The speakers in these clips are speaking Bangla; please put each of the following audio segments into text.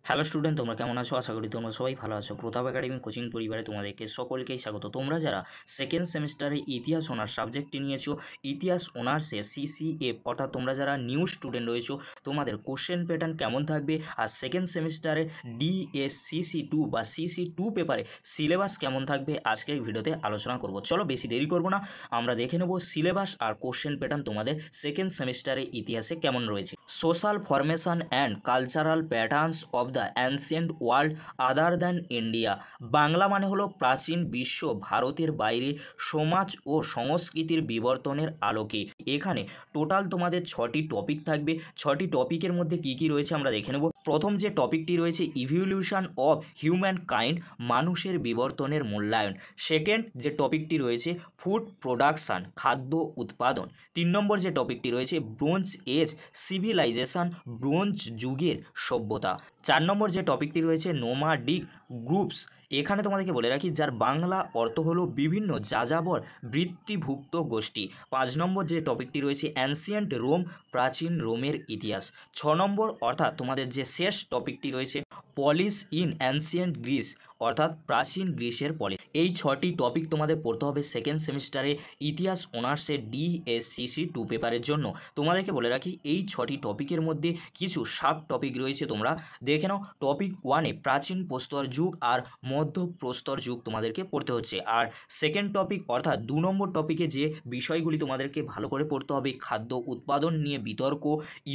হ্যালো স্টুডেন্ট, তোমরা কেমন আছো? আশা করি তোমরা সবাই ভালো আছো। প্রতাপ একাডেমি কোচিং পরিবারে তোমাদেরকে সকলকেই স্বাগত। তোমরা যারা সেকেন্ড সেমিস্টারে ইতিহাস অনার্স সাবজেক্টটি নিয়েছো, ইতিহাস অনার্সে সিসিএফ অর্থাৎ তোমরা যারা নিউ স্টুডেন্ট রয়েছো, তোমাদের কোশ্চেন প্যাটার্ন কেমন থাকবে আর সেকেন্ড সেমিস্টারে ডিএসসিসি 2 বা সিসি 2 পেপারে সিলেবাস কেমন থাকবে আজকের ভিডিওতে আলোচনা করব। চলো বেশি দেরি করব না, আমরা দেখে নেব সিলেবাস আর কোশ্চেন প্যাটার্ন তোমাদের সেকেন্ড সেমিস্টারে ইতিহাসে কেমন রয়েছে। Social formation and cultural patterns of the ancient world other than India. Bangla মানে হলো প্রাচীন বিশ্ব, ভারতের বাইরে সমাজ ও সংস্কৃতির বিবর্তনের আলোকে। এখানে টোটাল তোমাদের 6টি টপিক থাকবে। 6টি টপিকের মধ্যে কি কি রয়েছে আমরা দেখে নেব। প্রথম যে টপিকটি রয়েছে ইভলিউশন অফ হিউম্যান কাইন্ড, মানুষের বিবর্তনের মূল্যায়ন। সেকেন্ড যে টপিকটি রয়েছে ফুড প্রোডাকশান, খাদ্য উৎপাদন। 3 নম্বর যে টপিকটি রয়েছে ব্রোঞ্জ এজ সিভিলাইজেশন, ব্রোঞ্জ যুগের সভ্যতা। 4 নম্বর যে টপিকটি রয়েছে নোমাডিক গ্রুপস। এখানে তোমাদেরকে বলে রাখি যার বাংলা অর্থ হলো বিভিন্ন যাযাবর বৃত্তিভুক্ত গোষ্ঠী। 5 নম্বর যে টপিকটি রয়েছে অ্যানসিয়েন্ট রোম, প্রাচীন রোমের ইতিহাস। 6 নম্বর অর্থাৎ তোমাদের যে শেষ টপিকটি রয়েছে পলিস ইন অ্যানসিয়েন্ট গ্রিস, অর্থাৎ প্রাচীন গ্রিসের পলিস। এই 6টি টপিক তোমাদের পড়তে হবে সেকেন্ড সেমিস্টারে ইতিহাস অনার্সের ডিএসসিসি 2 পেপারের জন্য। তোমাদেরকে বলে রাখি এই 6টি টপিকের মধ্যে কিছু সাব টপিক রয়েছে, তোমরা দেখে নাও। টপিক 1-এ প্রাচীন প্রস্তর যুগ আর মধ্য প্রস্তর যুগ তোমাদেরকে পড়তে হচ্ছে। আর সেকেন্ড টপিক অর্থাৎ 2 নম্বর টপিকে যে বিষয়গুলি তোমাদেরকে ভালো করে পড়তে হবে, খাদ্য উৎপাদন নিয়ে বিতর্ক,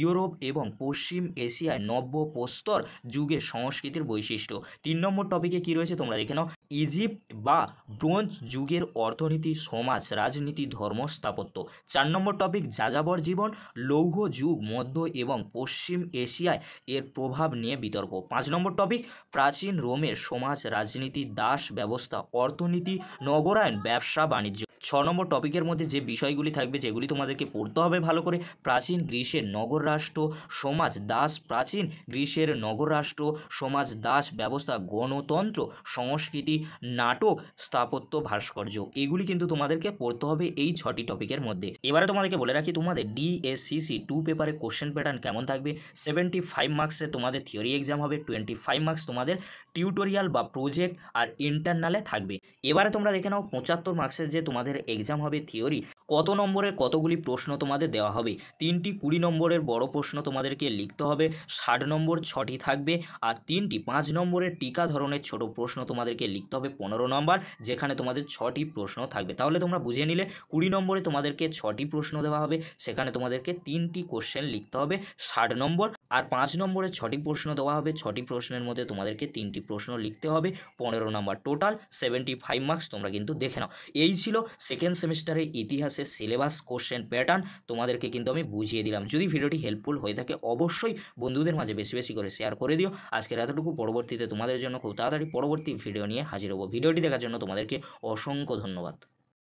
ইউরোপ এবং পশ্চিম এশিয়ায় নব্য প্রস্তর যুগের সংস্কৃতির বৈশিষ্ট্য। 3 নম্বর টপিকে কি রয়েছে তোমরা দেখে নাও, ইজিপ্ট বা ব্রোঞ্জ যুগের অর্থনীতি, সমাজ, রাজনীতি, ধর্ম, স্থাপত্য। 4 নম্বর টপিক যাযাবর জীবন, লৌহ যুগ, মধ্য এবং পশ্চিম এশিয়ায় এর প্রভাব নিয়ে বিতর্ক। 5 নম্বর টপিক প্রাচীন রোমের সমাজ, রাজনীতি, দাস ব্যবস্থা, অর্থনীতি, নগরায়ণ, ব্যবসা বাণিজ্য। 6 নম্বর টপিকের মধ্যে যে বিষয়গুলি থাকবে যেগুলি তোমাদেরকে পড়তে হবে ভালো করে, প্রাচীন গ্রিসের নগর রাষ্ট্র সমাজ, দাস, প্রাচীন গ্রিসের নগর রাষ্ট্র সমাজ, দাস ব্যবস্থা, গণতন্ত্র, সংস্কৃতি, নাটক, স্থাপত্য, ভাস্কর্য। এগুলি কিন্তু তোমাদেরকে পড়তে হবে এই 6টি টপিকের মধ্যে। এবারে তোমাদেরকে বলে রাখি তোমাদের ডিএসসিসি 2 পেপারে কোশ্চেন প্যাটার্ন কেমন থাকবে। 75 মার্কসে তোমাদের থিওরি এক্সাম হবে, 25 মার্কস তোমাদের টিউটোরিয়াল বা প্রজেক্ট আর ইন্টারনালে থাকবে। এবারে তোমরা দেখে নাও 75 মার্কসের যে তোমাদের এক্সাম হবে থিওরি, কত নম্বরের কতগুলি প্রশ্ন তোমাদের দেওয়া হবে। 3টি 20 নম্বরের বড় প্রশ্ন তোমাদেরকে লিখতে হবে, 60 নম্বর 6টি থাকবে। আর 3টি 5 নম্বরের টিকা ধরনের ছোট প্রশ্ন তোমাদেরকে লিখতে হবে 15 নম্বর, যেখানে তোমাদের 6টি প্রশ্ন থাকবে। তাহলে তোমরা বুঝে নিলে 20 নম্বরে তোমাদেরকে 6টি প্রশ্ন দেওয়া হবে, সেখানে তোমাদেরকে 3টি কোশ্চেন লিখতে হবে 60 নম্বর। আর 5 নম্বরে 6টি প্রশ্ন দেওয়া হবে, 6টি প্রশ্নের মধ্যে তোমাদেরকে 3টি প্রশ্ন লিখতে হবে 15 নম্বর। টোটাল 75 মার্কস তোমরা কিন্তু দেখে নাও। এই ছিল সেকেন্ড সেমিস্টারে ইতিহাসের সিলেবাস, কোশ্চেন প্যাটার্ন তোমাদেরকে কিন্তু আমি বুঝিয়ে দিলাম। যদি ভিডিওটি হেল্পফুল হয়ে থাকে অবশ্যই বন্ধুদের মাঝে বেশি বেশি করে শেয়ার করে দিও। আজকের এতটুকু, পরবর্তীতে তোমাদের জন্য খুব তাড়াতাড়ি পরবর্তী ভিডিও নিয়ে হাজির হব। ভিডিওটি দেখার জন্য তোমাদেরকে অসংখ্য ধন্যবাদ।